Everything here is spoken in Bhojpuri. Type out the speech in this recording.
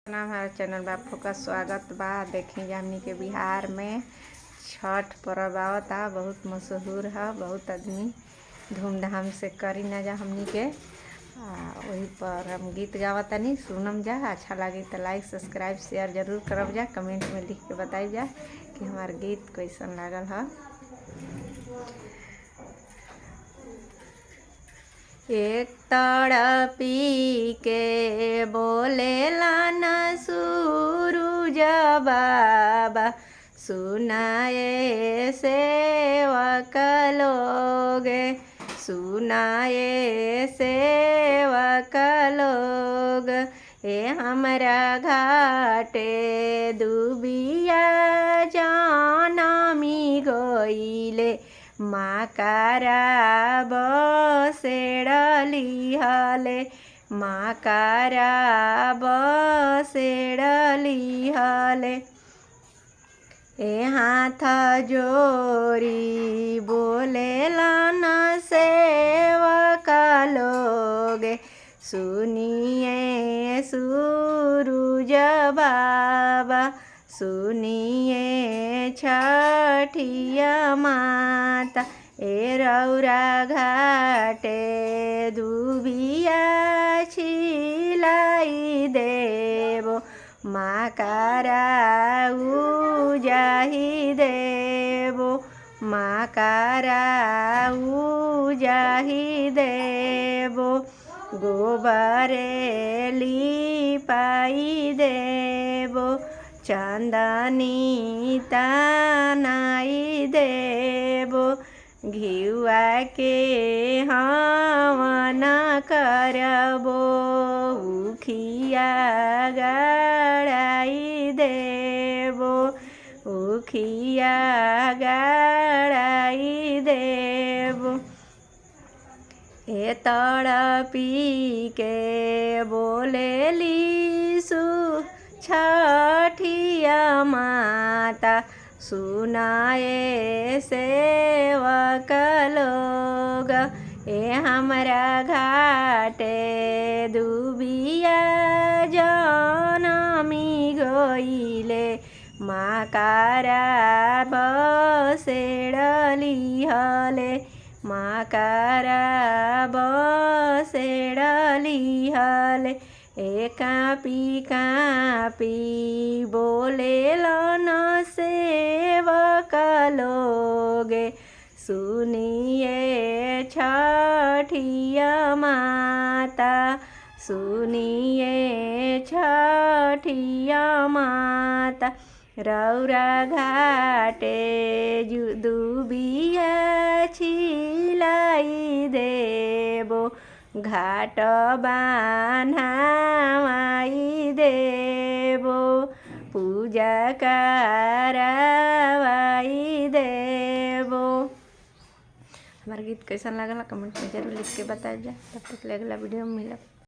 नाम हमारे चैनल बा आपका स्वागत बा। देखी हमनी के बिहार में छठ पर्व आवता, बहुत मशहूर है। बहुत आदमी धूमधाम से करी ना जा हमनी के। वही पर हम गीत गावतानी, सुनम जा। अच्छा लगी तो लाइक सब्सक्राइब शेयर जरूर करब जा। कमेंट में लिख के बताई जा कि हमार गीत कैसन लागल है। एक तड़पी के बोलेला न सूरज बाबा, सुनाए सेवक लोग, सुनाए सेवक लोग। ए हमरा घाटे दुबिया जानमी गइले, माँ कारा बसेड़ली हले, माँ कारा बसेड़ली हले। ए हाथ जोरी बोलेला न सेवक लोग, सुनिए सूरज बाबा, सुनिए छठिया माता। ए रौरा घाटे दुबिया छिलाई देबो, माँ कारा उजाही देबो, माँ कारा उजाही देबो। गोबरे लिपाई देबो, चंदनी तनाई देबो। घिउआ के हवन करबो, उखिया गड़ाई देबो, उखिया गड़ाई देबो। ए तड़पी के बोलेली छठिया माता, सुनाए सेवक लोग। ए हमरा घाटे दुबिया जानमी गइले, माँ कारा बसेड़ली हले, माँ कारा बसेड़ली हले। ए कापी कापी बोलेला न सेवक लोग, सुनिए छठिया माता, सुनिए छठिया माता। रौरा घाटे दुबिया छिलाई देबो, घाट बान्हाई देबो, पूजा करावाई देबो। हमारा गीत कैसा लगला कमेंट में जरूर लिख के बताइए। तब तक अगला वीडियो में मिलब।